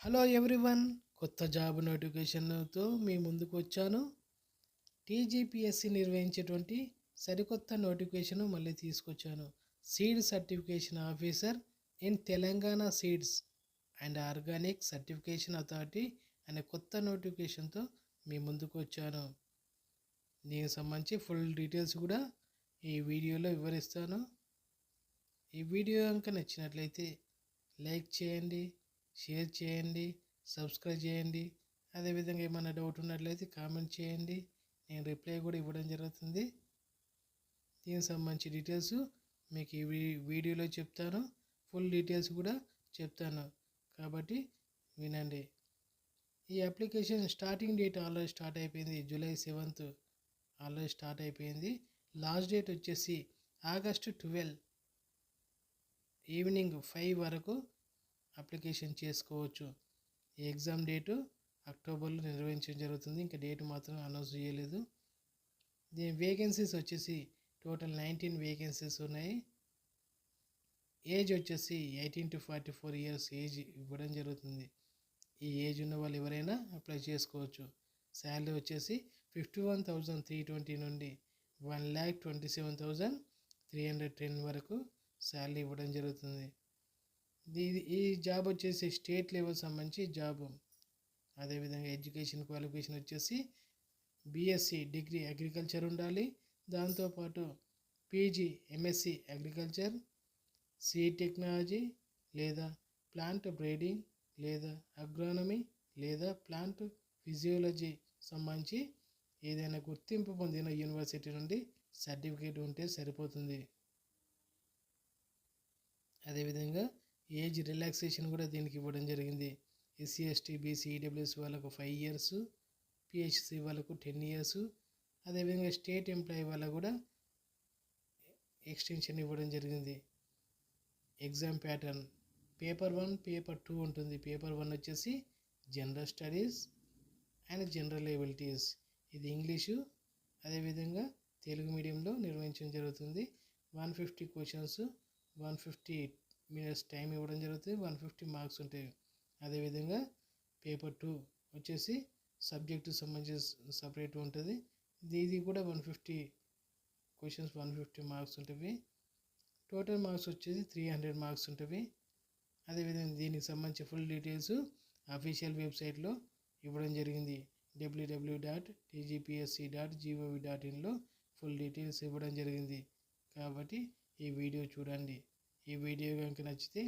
Hello everyone, కొత్త job నోటిఫికేషన్తో మీ ముందుకు వచ్చాను. టీజీపీఎస్సీ నిర్వహించేటువంటి సరికొత్త నోటిఫికేషన్ మళ్ళీ తీసుకొచ్చాను. Seed certification officer in Telangana seeds and organic certification authority అనే కొత్త నోటిఫికేషన్తో మీ ముందుకు వచ్చాను. దీనికి సంబంధించి ఫుల్ డీటెయిల్స్ కూడా ఈ వీడియోలో వివరిస్తాను. ఈ వీడియో కనుక నచ్చినట్లయితే లైక్ చేయండి, షేర్ చేయండి, సబ్స్క్రైబ్ చేయండి. అదేవిధంగా ఏమైనా డౌట్ ఉన్నట్లయితే కామెంట్ చేయండి, నేను రిప్లై కూడా ఇవ్వడం జరుగుతుంది. దీనికి సంబంధించి డీటెయిల్స్ మీకు ఈ వీడియోలో చెప్తాను, ఫుల్ డీటెయిల్స్ కూడా చెప్తాను, కాబట్టి వినండి. ఈ application starting date already start అయిపోయింది. జూలై 7th ఆల్రెడీ స్టార్ట్ అయిపోయింది. లాస్ట్ డేట్ వచ్చేసి ఆగస్టు 12 ఈవినింగ్ 5 వరకు అప్లికేషన్ చేసుకోవచ్చు. ఈ ఎగ్జామ్ డేటు అక్టోబర్లో నిర్వహించడం జరుగుతుంది. ఇంకా డేట్ మాత్రం అనౌన్స్ చేయలేదు. దీని వేకెన్సీస్ వచ్చేసి టోటల్ 19 వేకెన్సీస్ ఉన్నాయి. ఏజ్ వచ్చేసి 18 to 44 ఇయర్స్ ఏజ్ ఇవ్వడం జరుగుతుంది. ఈ ఏజ్ ఉన్న వాళ్ళు ఎవరైనా అప్లై చేసుకోవచ్చు. శాలరీ వచ్చేసి 51,320 నుండి 1,27,310 వరకు శాలరీ ఇవ్వడం జరుగుతుంది. ఈ జాబ్ వచ్చేసి స్టేట్ లెవెల్ సంబంధించి జాబ్. అదేవిధంగా ఎడ్యుకేషన్ క్వాలిఫికేషన్ వచ్చేసి బీఎస్సీ డిగ్రీ అగ్రికల్చర్ ఉండాలి. దాంతోపాటు PG MSc agriculture, seed technology లేదా ప్లాంట్ బ్రీడింగ్ లేదా అగ్రానమీ లేదా ప్లాంట్ ఫిజియోలజీ సంబంధించి ఏదైనా గుర్తింపు పొందిన యూనివర్సిటీ నుండి సర్టిఫికేట్ ఉంటే సరిపోతుంది. అదేవిధంగా ఏజ్ రిలాక్సేషన్ కూడా దీనికి ఇవ్వడం జరిగింది. ఎస్సీ ఎస్టీ బీసీ ఈడబ్ల్యూఎస్ వాళ్ళకు 5 years, పిహెచ్సి వాళ్ళకు 10 years, అదేవిధంగా స్టేట్ ఎంప్లాయీ వాళ్ళకు కూడా ఎక్స్టెన్షన్ ఇవ్వడం జరిగింది. ఎగ్జామ్ ప్యాటర్న్ పేపర్ 1, పేపర్ 2 ఉంటుంది. పేపర్ 1 వచ్చేసి general studies and general abilities, ఇది ఇంగ్లీషు. అదేవిధంగా తెలుగు మీడియంలో నిర్వహించడం జరుగుతుంది. 150 క్వశ్చన్స్, 150 minutes టైం ఇవ్వడం జరుగుతుంది. 150 మార్క్స్ ఉంటాయి. అదేవిధంగా పేపర్ 2 వచ్చేసి సబ్జెక్టు సంబంధించి సపరేట్ ఉంటుంది. ఇది కూడా 150 క్వశ్చన్స్, 150 మార్క్స్ ఉంటుంది. టోటల్ మార్క్స్ వచ్చేసి 300 మార్క్స్ ఉంటుంది. అదేవిధంగా దీనికి సంబంధించి ఫుల్ డీటెయిల్స్ అఫీషియల్ వెబ్సైట్లో ఇవ్వడం జరిగింది. www.tgpsc.gov.in ఫుల్ డీటెయిల్స్ ఇవ్వడం జరిగింది. కాబట్టి ఈ వీడియో చూడండి. ఈ వీడియో కనుక నచ్చితే